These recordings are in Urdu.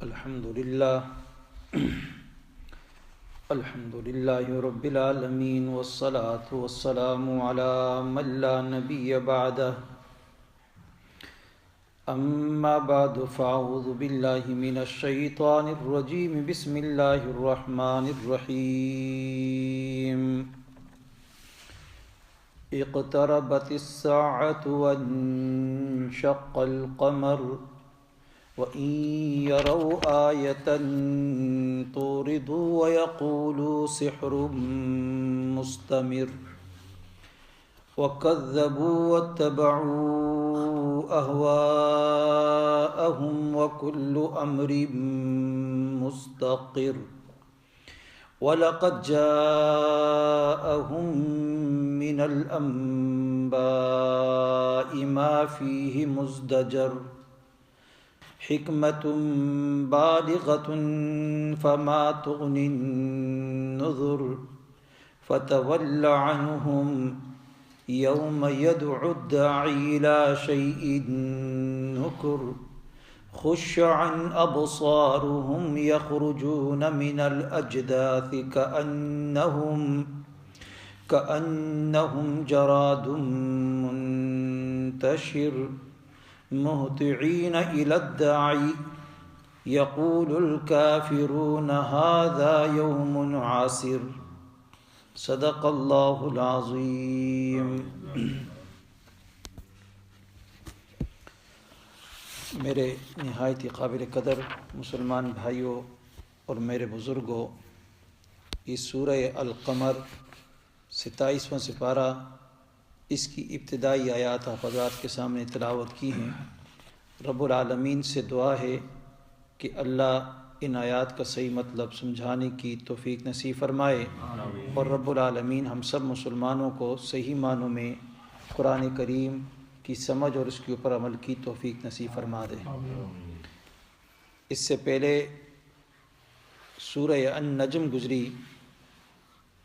الحمد للہ رب العالمین والصلاة والسلام على من لا نبی بعدہ اما بعد فاعوذ باللہ من الشیطان الرجیم بسم اللہ الرحمن الرحیم اقتربت الساعة وانشق القمر وَإِن يَرَوْا آيَةً تُعْرِضُوا وَيَقُولُوا سِحْرٌ مُسْتَمِرٌّ وَكَذَّبُوا وَاتَّبَعُوا أَهْوَاءَهُمْ وَكُلُّ أَمْرٍ مُسْتَقِرٌّ وَلَقَدْ جَاءَهُم مِّنَ الْأَنبَاءِ مَا فِيهِ مُزْدَجَرٌ حکمت بالغۃ فما تغنی النذر فتول عنہم یوم یدعو الداعی الی شیء نکر خش عن ابصارهم یخرجون من الاجداث کأنہم جراد منتشر مہطعین الی الداعی یقول الکافرون ھذا یوم عسر صدق اللہ العظیم۔ میرے نہایت قابل قدر مسلمان بھائیوں اور میرے بزرگوں، اس سورہ القمر 27واں سپارہ، اس کی ابتدائی آیات حضرات کے سامنے تلاوت کی ہیں۔ رب العالمین سے دعا ہے کہ اللہ ان آیات کا صحیح مطلب سمجھانے کی توفیق نصیب فرمائے، اور رب العالمین ہم سب مسلمانوں کو صحیح معنوں میں قرآن کریم کی سمجھ اور اس کے اوپر عمل کی توفیق نصیب فرما دے۔ اس سے پہلے سورہ النجم گزری،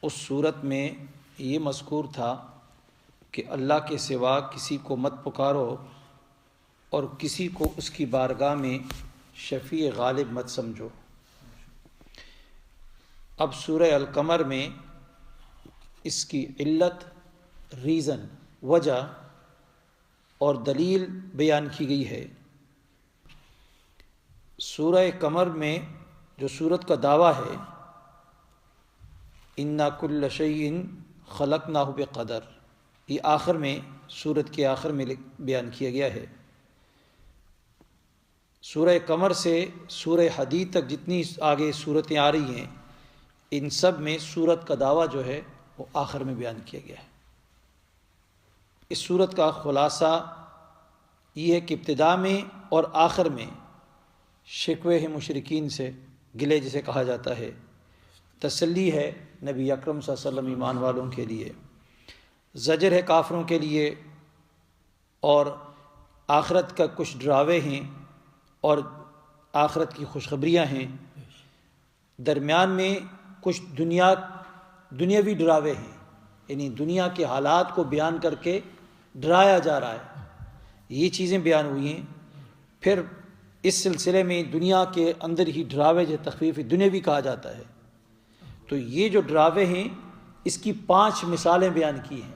اس صورت میں یہ مذکور تھا کہ اللہ کے سوا کسی کو مت پکارو اور کسی کو اس کی بارگاہ میں شفیع غالب مت سمجھو۔ اب سورہ القمر میں اس کی علت، ریزن، وجہ اور دلیل بیان کی گئی ہے۔ سورہ قمر میں جو سورت کا دعویٰ ہے، اِنَّا كُلَّ شَيْءٍ خَلَقْنَاهُ بِقَدَرٍ، یہ آخر میں، سورت کے آخر میں بیان کیا گیا ہے۔ سورہ قمر سے سورہ حدید تک جتنی آگے صورتیں آ رہی ہیں، ان سب میں سورت کا دعویٰ جو ہے وہ آخر میں بیان کیا گیا ہے۔ اس سورت کا خلاصہ یہ ہے کہ ابتدا میں اور آخر میں شکوے مشرکین سے، گلے جسے کہا جاتا ہے، تسلی ہے نبی اکرم صلی اللہ علیہ وسلم ایمان والوں کے لیے، زجر ہے کافروں کے لیے، اور آخرت کا کچھ ڈراوے ہیں اور آخرت کی خوشخبریاں ہیں۔ درمیان میں کچھ دنیاوی ڈراوے ہیں، یعنی دنیا کے حالات کو بیان کر کے ڈرایا جا رہا ہے، یہ چیزیں بیان ہوئی ہیں۔ پھر اس سلسلے میں دنیا کے اندر ہی ڈراوے جو تخفیف دنیاوی کہا جاتا ہے، تو یہ جو ڈراوے ہیں اس کی 5 مثالیں بیان کی ہیں۔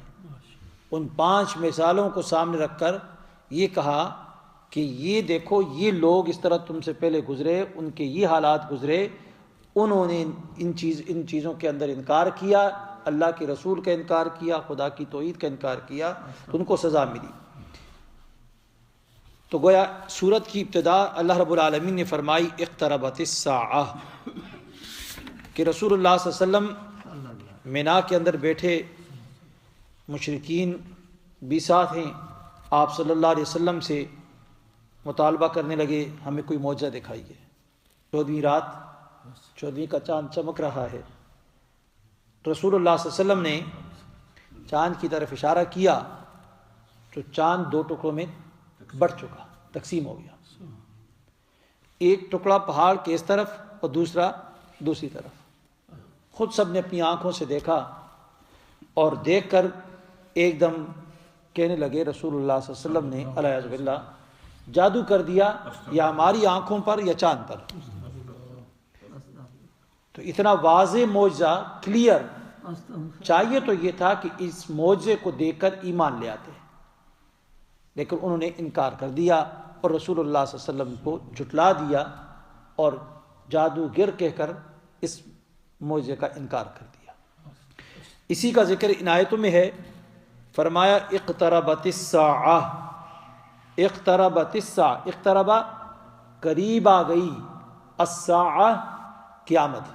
ان 5 مثالوں کو سامنے رکھ کر یہ کہا کہ یہ دیکھو، یہ لوگ اس طرح تم سے پہلے گزرے، ان کے یہ حالات گزرے، انہوں نے ان چیزوں کے اندر انکار کیا، اللہ کے رسول کا انکار کیا، خدا کی توحید کا انکار کیا، تو ان کو سزا ملی۔ تو گویا سورت کی ابتدا اللہ رب العالمین نے فرمائی اقتربت الساعہ، کہ رسول اللہ صلی اللہ علیہ وسلم مینا کے اندر بیٹھے، مشرکین بھی ساتھ ہیں، آپ صلی اللہ علیہ وسلم سے مطالبہ کرنے لگے ہمیں کوئی معجزہ دکھائیے۔ 14ویں رات، 14ویں کا چاند چمک رہا ہے، رسول اللہ صلی اللہ علیہ وسلم نے چاند کی طرف اشارہ کیا تو چاند 2 ٹکڑوں میں بٹ چکا، تقسیم ہو گیا، ایک ٹکڑا پہاڑ کے اس طرف اور دوسرا دوسری طرف۔ خود سب نے اپنی آنکھوں سے دیکھا، اور دیکھ کر ایک دم کہنے لگے رسول اللہ صلی اللہ علیہ وسلم نے، علیہ باللہ، جادو کر دیا یا ہماری آنکھوں پر یا چاند پر. تو اتنا واضح معجزہ کلیئر چاہیے تو یہ تھا کہ اس معجزے کو دیکھ کر ایمان لے آتے, لیکن انہوں نے انکار کر دیا اور رسول اللہ صلی اللہ علیہ وسلم کو جھٹلا دیا اور جادوگر کہہ کر اس معجزے کا انکار کر دیا. اسی کا ذکر ان آیتوں میں ہے. فرمایا اقتربت الساعہ, اقتربت الساعہ, اقتربا قریب آ گئی, الساعہ قیامت,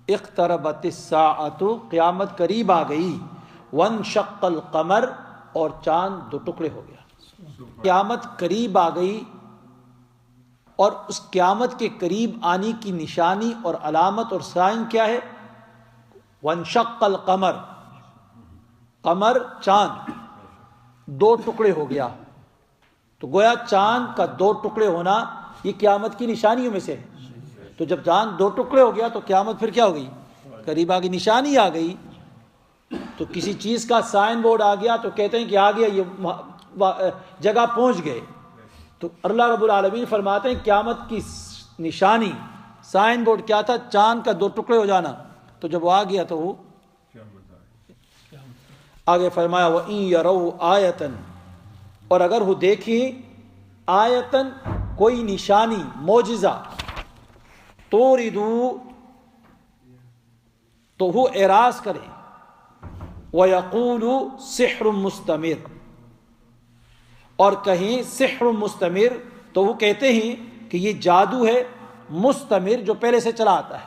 اقتربت الساعۃ قیامت قریب آ گئی, وانشق القمر اور چاند دو ٹکڑے ہو گیا. قیامت قریب آ گئی, اور اس قیامت کے قریب آنے کی نشانی اور علامت اور سائن کیا ہے؟ وانشق القمر, قمر چاند دو ٹکڑے ہو گیا. تو گویا چاند کا دو ٹکڑے ہونا یہ قیامت کی نشانیوں میں سے ہے. تو جب چاند دو ٹکڑے ہو گیا تو قیامت پھر کیا ہو گئی؟ قریب آ گئی, نشانی آ گئی. تو کسی چیز کا سائن بورڈ آ گیا تو کہتے ہیں کہ آ گیا, یہ جگہ پہنچ گئے. تو اللہ رب العالمین فرماتے ہیں قیامت کی نشانی سائن بورڈ کیا تھا؟ چاند کا دو ٹکڑے ہو جانا. تو جب وہ آ گیا تو وہ آگے فرمایا وَإِن يَرَوْا آیَةً, اور اگر وہ دیکھیں آیتن کوئی نشانی معجزہ, توردو تو وہ اعراض کرے, وَيَقُولُ سِحْرٌ مُسْتَمِرٌ, اور کہیں سحر مستمر, تو وہ کہتے ہیں کہ یہ جادو ہے مستمر جو پہلے سے چلا آتا ہے.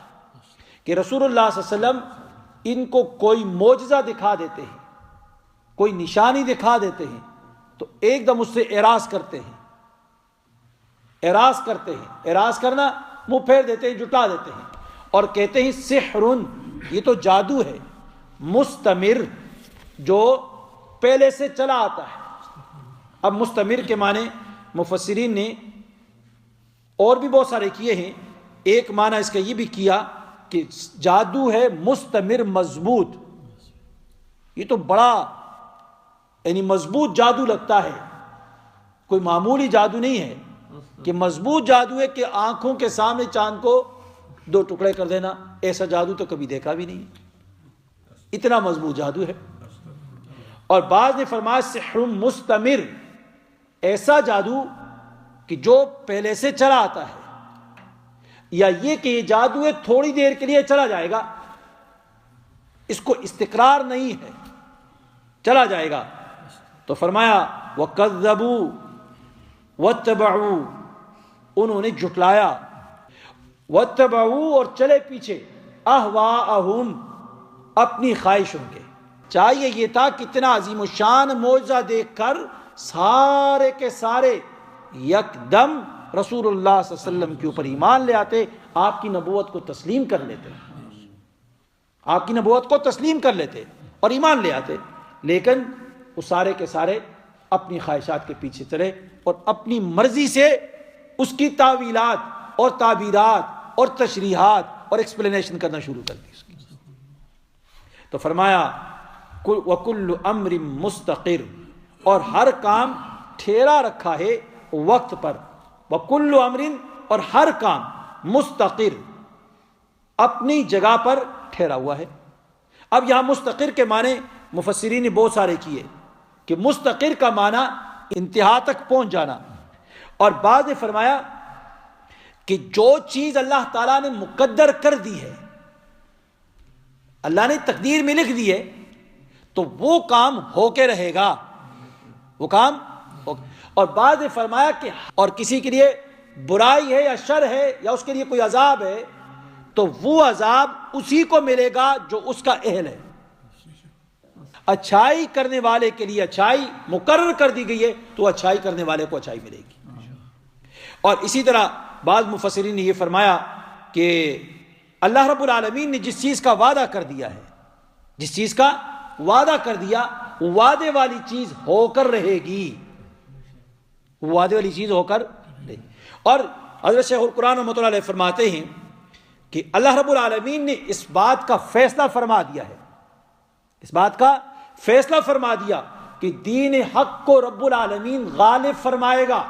کہ رسول اللہ صلی اللہ علیہ وسلم ان کو کوئی معجزہ دکھا دیتے ہیں, کوئی نشانی دکھا دیتے ہیں, تو ایک دم اس سے اعراض کرتے ہیں, اعراض کرتے ہیں. اعراض کرنا منہ پھیر دیتے ہیں, جھٹلا دیتے ہیں, اور کہتے ہیں سحرن, یہ تو جادو ہے, مستمر جو پہلے سے چلا آتا ہے. اب مستمر کے معنی مفسرین نے اور بھی بہت سارے کیے ہیں. ایک معنی اس کا یہ بھی کیا کہ جادو ہے مستمر مضبوط, یہ تو بڑا یعنی مضبوط جادو لگتا ہے, کوئی معمولی جادو نہیں ہے, کہ مضبوط جادو ہے کہ آنکھوں کے سامنے چاند کو دو ٹکڑے کر دینا. ایسا جادو تو کبھی دیکھا بھی نہیں, اتنا مضبوط جادو ہے. اور بعض نے فرمایا سحر مستمر, ایسا جادو کہ جو پہلے سے چلا آتا ہے, یا یہ کہ یہ جادو ہے تھوڑی دیر کے لیے چلا جائے گا, اس کو استقرار نہیں ہے, چلا جائے گا. تو فرمایا وَكَذَّبُوا وَاتَّبَعُوا, انہوں نے جھٹلایا, وَاتَّبَعُوا اور چلے پیچھے, أَهْوَاءَهُمْ اپنی خواہشوں کے. چاہیے یہ تھا کتنا عظیم الشان معجزہ دیکھ کر سارے کے سارے یکدم رسول اللہ صلی اللہ علیہ وسلم کے اوپر ایمان لے آتے, آپ کی نبوت کو تسلیم کر لیتے, آپ کی نبوت کو تسلیم کر لیتے اور ایمان لے آتے. لیکن وہ سارے کے سارے اپنی خواہشات کے پیچھے چلے اور اپنی مرضی سے اس کی تعویلات اور تعبیرات اور تشریحات اور ایکسپلینیشن کرنا شروع کر دی اس کی. تو فرمایا وَكُلُّ أَمْرٍ مُسْتَقِرٍ, اور ہر کام ٹھہرا رکھا ہے وقت پر. وَكُلُّ أَمْرٍ, اور ہر کام مستقر اپنی جگہ پر ٹھہرا ہوا ہے. اب یہاں مستقر کے معنی مفسرین نے بہت سارے کیے, کہ مستقر کا معنی انتہا تک پہنچ جانا, اور بعض نے فرمایا کہ جو چیز اللہ تعالیٰ نے مقدر کر دی ہے, اللہ نے تقدیر میں لکھ دی ہے, تو وہ کام ہو کے رہے گا, وہ کام ہو. اور بعض نے فرمایا کہ اور کسی کے لیے برائی ہے یا شر ہے یا اس کے لیے کوئی عذاب ہے, تو وہ عذاب اسی کو ملے گا جو اس کا اہل ہے. اچھائی کرنے والے کے لیے اچھائی مقرر کر دی گئی ہے, تو اچھائی کرنے والے کو اچھائی ملے گی. اور اسی طرح بعض مفسرین نے یہ فرمایا کہ اللہ رب العالمین نے جس چیز کا وعدہ کر دیا ہے, جس چیز کا وعدہ کر دیا, وعدے والی چیز ہو کر رہے گی, وعدے والی چیز ہو کر رہے گی. اور حضرت شیخ القرآن رحمۃ اللہ علیہ فرماتے ہیں کہ اللہ رب العالمین نے اس بات کا فیصلہ فرما دیا ہے, اس بات کا فیصلہ فرما دیا کہ دین حق کو رب العالمین غالب فرمائے گا,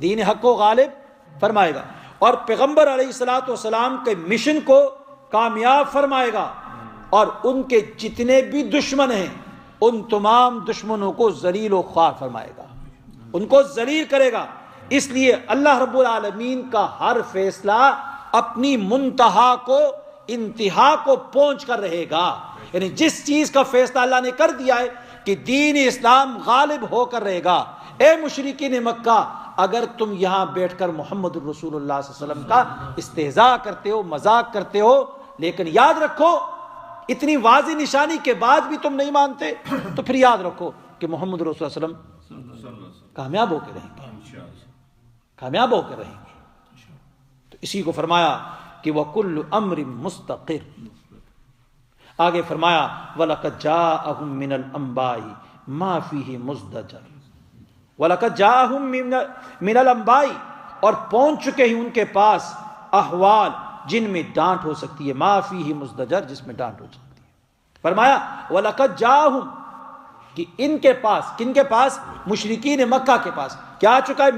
دین حق کو غالب فرمائے گا اور پیغمبر علیہ الصلوۃ والسلام کے مشن کو کامیاب فرمائے گا، اور ان کے جتنے بھی دشمن ہیں ان تمام دشمنوں کو ذلیل و خوار فرمائے گا، ان کو ذلیل کرے گا۔ اس لیے اللہ رب العالمین کا ہر فیصلہ اپنی منتہا کو، انتہا کو پہنچ کر رہے گا۔ یعنی جس چیز کا فیصلہ اللہ نے کر دیا ہے کہ دین اسلام غالب ہو کر رہے گا، اے مشرکین مکہ، اگر تم یہاں بیٹھ کر محمد الرسول اللہ صلی اللہ علیہ وسلم کا استہزاء کرتے ہو، مذاق کرتے ہو، لیکن یاد رکھو اتنی واضح نشانی کے بعد بھی تم نہیں مانتے، تو پھر یاد رکھو کہ محمد رسول اللہ صلی اللہ علیہ وسلم کامیاب ہو کے رہیں گے، کامیاب ہو کے رہیں گے۔ تو اسی کو فرمایا کہ وَكُلُّ أَمْرٍ مُسْتَقِرٍ۔ آگے فرمایا وَلَقَدْ جَاءَهُم مِّنَ الْأَنبَاءِ مَا فِيهِ مُزْدَجَرٌ۔ وَلَقَدْ جَاءَهُم مِّنَ الْأَنبَاءِ، اور پہنچ چکے ہیں ان کے پاس احوال جن میں ڈانٹ ہو سکتی ہے، ما فیہ مزدجر، جس میں ڈانٹ ہو سکتی ہے۔ فرمایا وَلَقَدْ جَاءَهُم، کہ ان کے پاس، کن کے پاس؟ مشرکین مکہ کے پاس کیا آ چکا ہے؟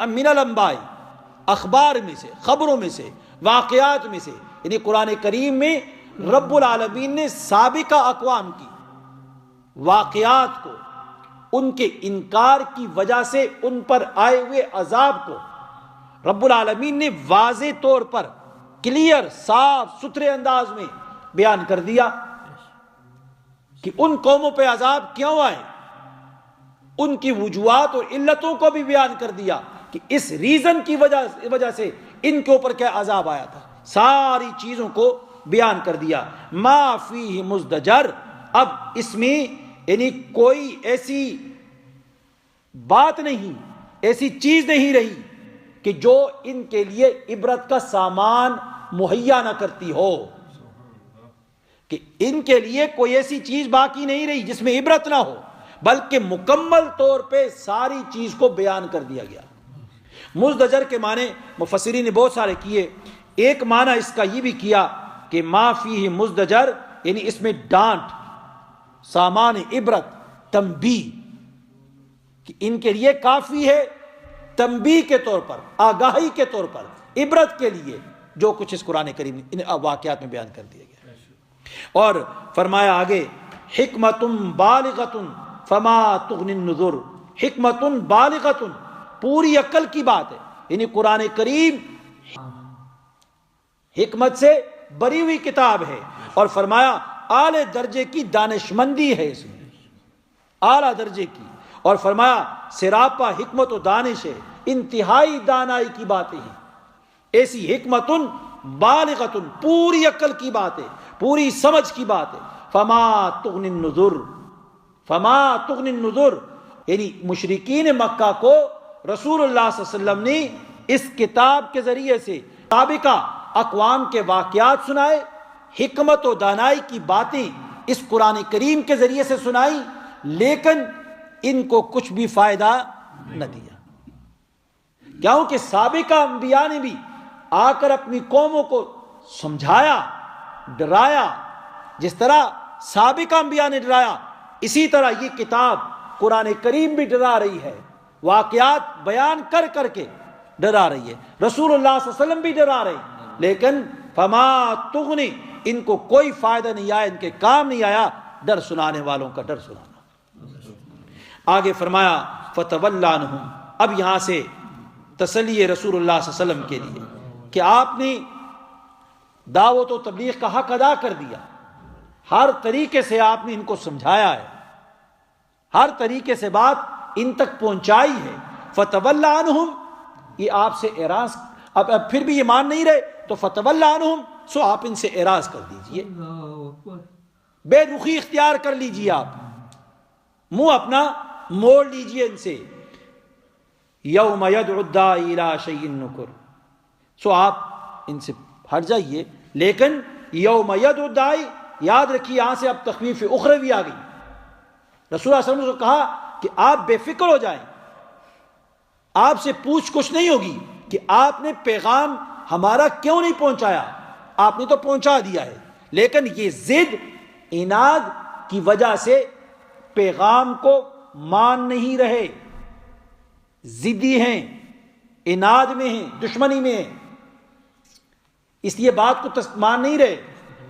من الانباء، اخبار میں سے، خبروں میں سے، واقعات میں سے۔ یعنی قرآن کریم میں رب العالمین نے سابقہ اقوام کی واقعات کو، ان کے انکار کی وجہ سے ان پر آئے ہوئے عذاب کو رب العالمین نے واضح طور پر، کلیئر، صاف ستھرے انداز میں بیان کر دیا کہ ان قوموں پہ عذاب کیوں آئے، ان کی وجوہات اور علتوں کو بھی بیان کر دیا کہ اس ریزن کی وجہ سے ان کے اوپر کیا عذاب آیا تھا، ساری چیزوں کو بیان کر دیا۔ ما فیہ مزدجر، اب اس میں یعنی کوئی ایسی بات نہیں، ایسی چیز نہیں رہی کہ جو ان کے لیے عبرت کا سامان مہیا نہ کرتی ہو، کہ ان کے لیے کوئی ایسی چیز باقی نہیں رہی جس میں عبرت نہ ہو، بلکہ مکمل طور پہ ساری چیز کو بیان کر دیا گیا۔ مزدجر کے معنی مفسرین نے بہت سارے کیے۔ ایک معنی اس کا یہ بھی کیا کہ ما فیہ مزدجر، یعنی اس میں ڈانٹ، سامان عبرت، تنبیہ، کہ ان کے لیے کافی ہے تنبیہ کے طور پر، آگاہی کے طور پر، عبرت کے لیے جو کچھ اس قرآن کریم ان واقعات میں بیان کر دیا گیا۔ اور فرمایا آگے حکمت بالغۃ فما تغنی النذر، حکمت بالغۃ، پوری عقل کی بات ہے، یعنی قرآن کریم حکمت سے بری ہوئی کتاب ہے، اور فرمایا اعلی درجے کی دانشمندی ہے اس میں، اعلی درجے کی، اور فرمایا سراپا حکمت و دانش ہے، انتہائی دانائی کی باتیں ہیں، ایسی حکمت بالغۃ، پوری عقل کی بات ہے، پوری سمجھ کی بات ہے۔ فما تغنی النذر، فما تغنی النذر، یعنی مشرکین مکہ کو رسول اللہ صلی اللہ علیہ وسلم نے اس کتاب کے ذریعے سے سابقہ اقوام کے واقعات سنائے، حکمت و دانائی کی باتیں اس قرآن کریم کے ذریعے سے سنائی، لیکن ان کو کچھ بھی فائدہ نہ دیا، کیونکہ سابقہ انبیاء نے بھی آ کر اپنی قوموں کو سمجھایا، ڈرایا، جس طرح سابقہ انبیاء نے ڈرایا، اسی طرح یہ کتاب قرآن کریم بھی ڈرا رہی ہے، واقعات بیان کر کر کے ڈرا رہی ہے، رسول اللہ صلی اللہ علیہ وسلم بھی ڈرا رہے ہیں، لیکن فما تغنی، ان کو کوئی فائدہ نہیں آیا، ان کے کام نہیں آیا ڈر سنانے والوں کا ڈر سنانا۔ آگے فرمایا فتول عنہم، اب یہاں سے تسلی رسول اللہ صلی اللہ علیہ وسلم کے لیے کہ آپ نے دعوت و تبلیغ کا حق ادا کر دیا، ہر طریقے سے آپ نے ان کو سمجھایا ہے، ہر طریقے سے بات ان تک پہنچائی ہے۔ فتول عنہم، یہ آپ سے اعراض، اب پھر بھی یہ مان نہیں رہے تو فتول عنہم، سو آپ ان سے اعراض کر دیجئے، بے رخی اختیار کر لیجئے، آپ منہ اپنا موڑ لیجئے ان سے۔ یوم یدعو الداعی الی شیء نکر، سو آپ ان سے ہٹ جائیے، لیکن یوم یدعو الداعی، یاد رکھیے یہاں سے اب تخفیف اخروی آ گئی، رسول اللہ صلی اللہ علیہ وسلم نے کہا کہ آپ بے فکر ہو جائیں، آپ سے پوچھ کچھ نہیں ہوگی کہ آپ نے پیغام ہمارا کیوں نہیں پہنچایا، آپ نے تو پہنچا دیا ہے، لیکن یہ ضد، عناد کی وجہ سے پیغام کو مان نہیں رہے، ضدی ہیں، اناد میں ہیں، دشمنی میں ہیں، اس لیے بات کو مان نہیں رہے.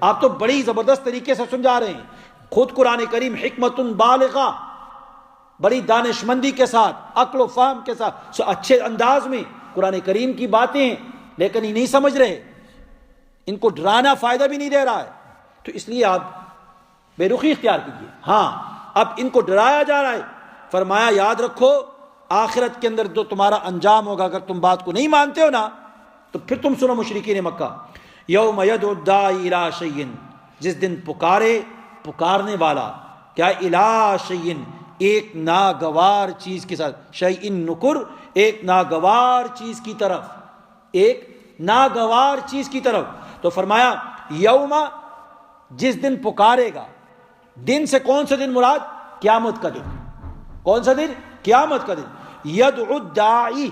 آپ تو بڑی زبردست طریقے سے سمجھا رہے ہیں. خود قرآن کریم حکمت بالغہ، بڑی دانشمندی کے ساتھ، عقل و فہم کے ساتھ، اچھے انداز میں قرآن کریم کی باتیں ہیں، لیکن یہ نہیں سمجھ رہے. ان کو ڈرانا فائدہ بھی نہیں دے رہا ہے. تو اس لیے آپ بے رخی اختیار کیجیے. ہاں اب ان کو ڈرایا جا رہا ہے. فرمایا یاد رکھو آخرت کے اندر جو تمہارا انجام ہوگا، اگر تم بات کو نہیں مانتے ہو نا، تو پھر تم سنو مشرکین مکہ، یوم یدعو الداعی الی شیء، جس دن پکارنے والا کیا، الی شیء، ایک ناگوار چیز کے ساتھ، شیء نکر، ایک ناگوار چیز کی طرف، ایک ناگوار چیز کی طرف. تو فرمایا یوم، جس دن پکارے گا. دن سے کون سا دن مراد؟ قیامت کا دن. کون سا دن؟ قیامت کا دن. یدعو الداعی،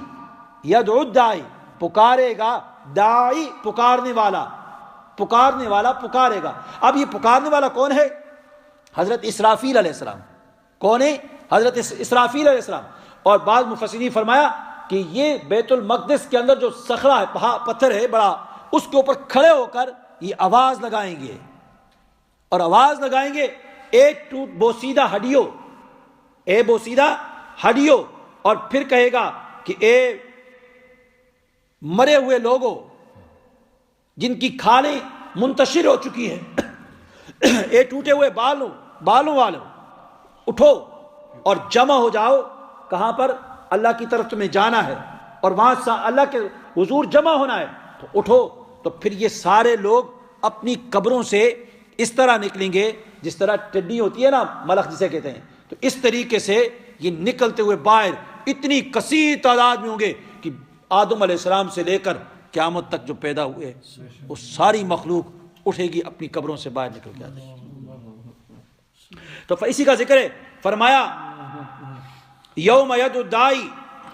یدعو الداعی، پکارے گا، داعی پکارنے والا، پکارنے والا پکارے گا. اب یہ پکارنے والا کون ہے؟ حضرت اسرافیل علیہ السلام. کون ہے؟ حضرت اسرافیل علیہ السلام. اور بعض مفسرین فرمایا کہ یہ بیت المقدس کے اندر جو صخرہ ہے، پتھر ہے بڑا، اس کے اوپر کھڑے ہو کر یہ آواز لگائیں گے، اور آواز لگائیں گے، اے ٹوٹ بوسیدہ ہڈیو، اے بوسیدہ ہڈیو. اور پھر کہے گا کہ اے مرے ہوئے لوگوں جن کی کھالیں منتشر ہو چکی ہیں، اے ٹوٹے ہوئے بالوں والوں، اٹھو اور جمع ہو جاؤ. کہاں پر؟ اللہ کی طرف تمہیں جانا ہے اور وہاں اللہ کے حضور جمع ہونا ہے. تو اٹھو. تو پھر یہ سارے لوگ اپنی قبروں سے اس طرح نکلیں گے جس طرح ٹڈی ہوتی ہے نا، ملخ جسے کہتے ہیں. تو اس طریقے سے یہ نکلتے ہوئے باہر اتنی کثیر تعداد میں ہوں گے کہ آدم علیہ السلام سے لے کر قیامت تک جو پیدا ہوئے وہ ساری مخلوق اٹھے گی، اپنی قبروں سے باہر نکل جاتے ہیں. تو اسی کا ذکر ہے. فرمایا یوم یدعو الداعی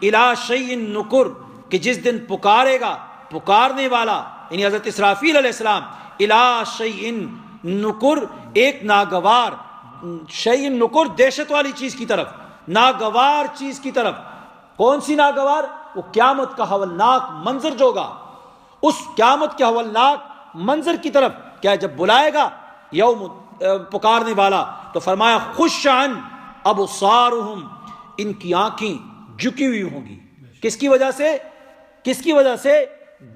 الی شیء نکر، کہ جس دن پکارے گا پکارنے والا، یعنی حضرت اسرافیل علیہ السلام، الی شیء نکر، ایک ناگوار، شیء نکر دہشت والی چیز کی طرف، ناگوار چیز کی طرف. کون سی ناگوار؟ وہ قیامت کا ہولناک منظر جو ہوگا، اس قیامت کے ہولناک منظر کی طرف. کیا جب بلائے گا یوم پکارنے والا، تو فرمایا خش عن ابصارہم، ان کی آنکھیں جھکی ہوئی ہوں گی. کس کی وجہ سے؟ کس کی وجہ سے؟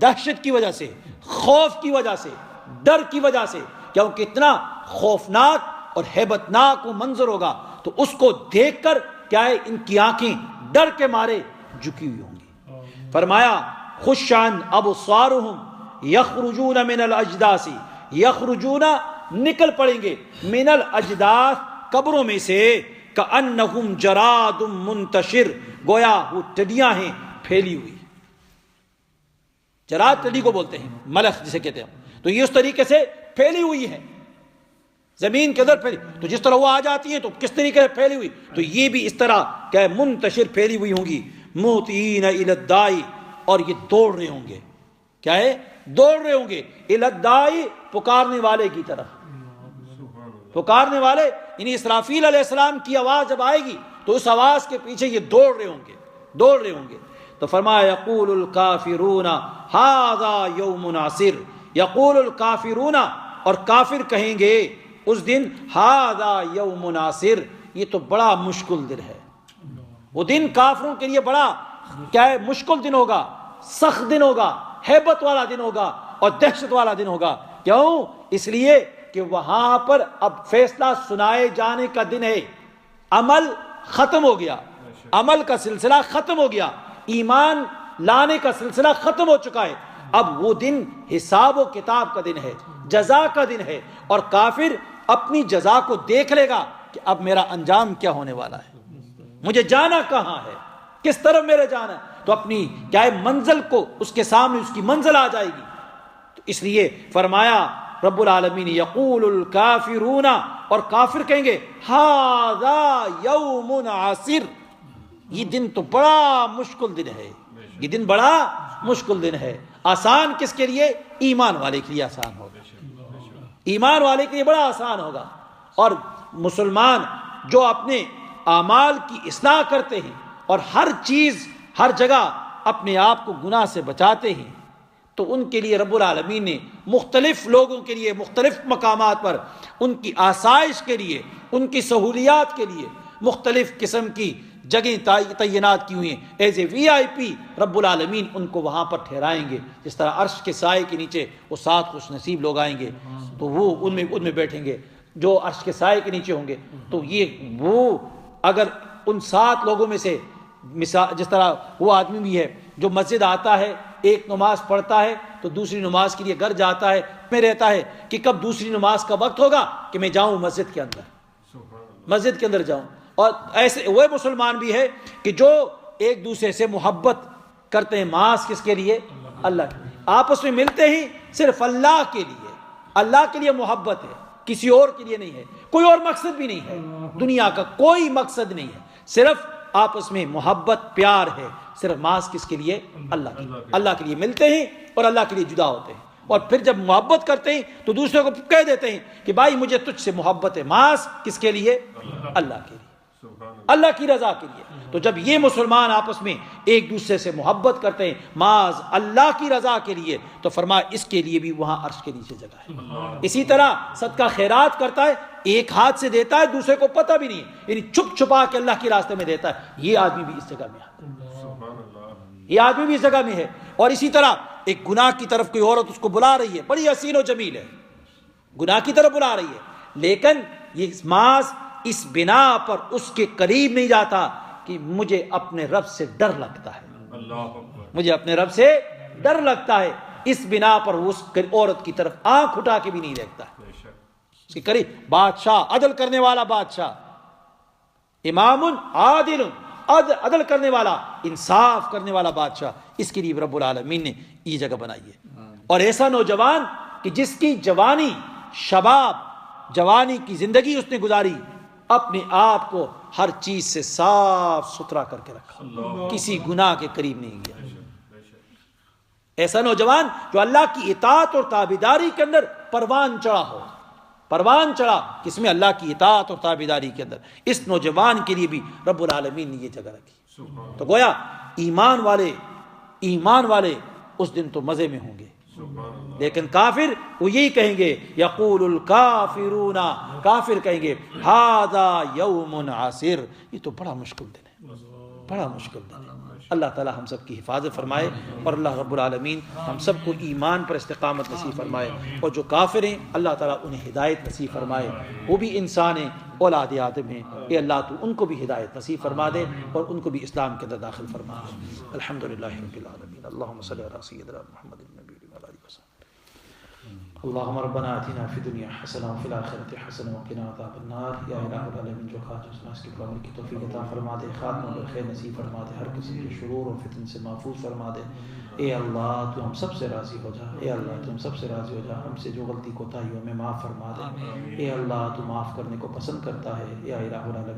دہشت کی وجہ سے، خوف کی وجہ سے، ڈر کی وجہ سے. کیونکہ اتنا خوفناک اور ہیبتناک وہ منظر ہوگا، تو اس کو دیکھ کر کیا ہے، ان کی آنکھیں ڈر کے مارے جھکی ہوئی ہوں گی. فرمایا خش عن ابصارہم یخرجون من الاجداث، یخرجون نکل پڑیں گے، من الاجداث قبروں میں سے، کأنہم جراد منتشر، گویا وہ ٹڈیاں ہیں پھیلی ہوئی. جراد ٹڈی کو بولتے ہیں، ملخ جسے کہتے ہیں. تو یہ اس طریقے سے پھیلی ہوئی ہے زمین کے اندر پھیلی. تو جس طرح وہ آ جاتی ہیں تو کس طریقے سے پھیلی ہوئی، تو یہ بھی اس طرح کیا ہے، منتشر پھیلی ہوئی ہوں گی. مہطعین الی الداعی، اور یہ دوڑ رہے ہوں گے. کیا ہے؟ دوڑ رہے ہوں گے. الی الداعی، پکارنے والے کی طرف. پکارنے والے یعنی اسرافیل علیہ السلام کی آواز جب آئے گی تو اس آواز کے پیچھے یہ دوڑ رہے ہوں گے، دوڑ رہے ہوں گے. تو فرمایا یقول الکافرون ھذا یوم عسیر، یقول الکافرون، اور کافر کہیں گے اس دن ھذا یوم عسیر، یہ تو بڑا مشکل دن ہے. وہ دن کافروں کے لیے بڑا کیا ہے، مشکل دن ہوگا، سخت دن ہوگا، ہیبت والا دن ہوگا اور دہشت والا دن ہوگا. کیوں؟ اس لیے کہ وہاں پر اب فیصلہ سنائے جانے کا دن ہے. عمل ختم ہو گیا، عمل کا سلسلہ ختم ہو گیا، ایمان لانے کا سلسلہ ختم ہو چکا ہے. اب وہ دن حساب و کتاب کا دن ہے، جزا کا دن ہے. اور کافر اپنی جزا کو دیکھ لے گا کہ اب میرا انجام کیا ہونے والا ہے، مجھے جانا کہاں ہے، کس طرف میرے جانا ہے. تو اپنی کیا ہے منزل کو، اس کے سامنے اس کی منزل آ جائے گی. تو اس لیے فرمایا رب العالمین یقول الکافرون، اور کافر کہیں گے ھذا یوم عسیر، یہ دن تو بڑا مشکل دن ہے، یہ دن بڑا مشکل دن ہے. آسان کس کے لیے؟ ایمان والے کے لیے آسان ہوگا، ایمان والے کے لیے بڑا آسان ہوگا. اور مسلمان جو اپنے اعمال کی اصلاح کرتے ہیں اور ہر چیز ہر جگہ اپنے آپ کو گناہ سے بچاتے ہیں تو ان کے لیے رب العالمین نے مختلف لوگوں کے لیے مختلف مقامات پر ان کی آسائش کے لیے، ان کی سہولیات کے لیے مختلف قسم کی جگہیں تعینات کی ہوئی ہیں۔ ایز اے وی آئی پی رب العالمین ان کو وہاں پر ٹھہرائیں گے، جس طرح عرش کے سائے کے نیچے وہ 7 خوش نصیب لوگ آئیں گے تو وہ ان میں بیٹھیں گے جو عرش کے سائے کے نیچے ہوں گے۔ تو یہ وہ اگر ان 7 لوگوں میں سے مثال، جس طرح وہ آدمی بھی ہے جو مسجد آتا ہے، ایک نماز پڑھتا ہے تو دوسری نماز کے لیے گھر جاتا ہے، میں رہتا ہے کہ کب دوسری نماز کا وقت ہوگا کہ میں جاؤں مسجد کے اندر جاؤں۔ اور ایسے وہ مسلمان بھی ہے کہ جو ایک دوسرے سے محبت کرتے ہیں، محض کس کے لیے؟ اللہ کے لیے، آپس میں ملتے ہی صرف اللہ کے لیے محبت ہے، کسی اور کے لیے نہیں ہے، کوئی اور مقصد بھی نہیں ہے، دنیا کا کوئی مقصد نہیں ہے، صرف آپس میں محبت پیار ہے، صرف محض کس کے لیے؟ اللہ کے لیے ملتے ہیں اور اللہ کے لیے جدا ہوتے ہیں، اور پھر جب محبت کرتے ہیں تو دوسرے کو کہہ دیتے ہیں کہ بھائی مجھے تجھ سے محبت ہے، محض کس کے لیے؟ اللہ کے لیے، اللہ کی رضا کے لیے۔ تو جب یہ مسلمان آپس میں ایک دوسرے سے محبت کرتے ہیں محض اللہ کی رضا کے لیے تو فرمایا اس کے لیے بھی وہاں عرش کے نیچے جگہ ہے۔ اسی طرح صدقہ خیرات کرتا ہے، ایک ہاتھ سے دیتا ہے، دوسرے کو پتہ بھی نہیں، یعنی چھپ چھپا کے اللہ کے راستے میں دیتا ہے، یہ آدمی بھی اس جگہ میں ہے۔ اور اسی طرح ایک گناہ کی طرف کوئی عورت اس کو بلا رہی ہے، بڑی حسین و جمیل ہے، گناہ کی طرف بلا رہی ہے، لیکن یہ محض اس بنا پر اس کے قریب نہیں جاتا کہ مجھے اپنے رب سے ڈر لگتا ہے، اس بنا پر وہ اس عورت کی طرف آنکھ اٹھا کے بھی نہیں دیکھتا ہے۔ اس کے قریب بادشاہ، عدل کرنے والا بادشاہ، امام عادل، عدل کرنے والا، انصاف کرنے والا بادشاہ، اس کے لیے رب العالمین نے یہ جگہ بنائی ہے۔ اور ایسا نوجوان کہ جس کی جوانی، شباب، جوانی کی زندگی اس نے گزاری، اپنے آپ کو ہر چیز سے صاف ستھرا کر کے رکھا، کسی گناہ کے قریب نہیں گیا۔ ایسا نوجوان جو اللہ کی اطاعت اور تابعداری کے اندر پروان چڑھا کس میں؟ اللہ کی اطاعت اور تابعداری کے اندر۔ اس نوجوان کے لیے بھی رب العالمین نے یہ جگہ رکھی۔ تو گویا ایمان والے اس دن تو مزے میں ہوں گے، لیکن کافر وہ یہی کہیں گے، یقول الکافرون، کافر کہیں گے ھذا یوم عسیر، یہ تو بڑا مشکل دن ہے۔ اللہ تعالی ہم سب کی حفاظت فرمائے، اور اللہ رب العالمین ہم سب کو ایمان پر استقامت نصیب فرمائے، اور جو کافر ہیں اللہ تعالیٰ انہیں ہدایت نصیب فرمائے، وہ بھی انسان ہیں، اولاد آدم ہیں، اے اللہ تو ان کو بھی ہدایت نصیب فرما دے اور ان کو بھی اسلام کے اندر داخل فرما دے۔ الحمدللہ رب العالمین، اللہم صلی علی سیدنا محمد النبی وعلی آلہ وسلم۔ اللہم ربنا آتنا فی الدنیا حسنہ وفی الآخرۃ حسنہ وقنا عذاب النار۔ یا الہ العالمین، جو خاتم اس کی عمل کی توفیق عطا فرما دے، خاتمہ بالخیر نصیب فرما دے، ہر قسم کے شرور اور فتن سے محفوظ فرما دے۔ اے اللہ تو ہم سب سے راضی ہو جا، اے اللہ تو ہم سب سے راضی ہو جا، ہم سے جو غلطی کوتاہی ہمیں معاف فرما دے۔ اے اللہ تو معاف کرنے کو پسند کرتا ہے، یا الہ العالمین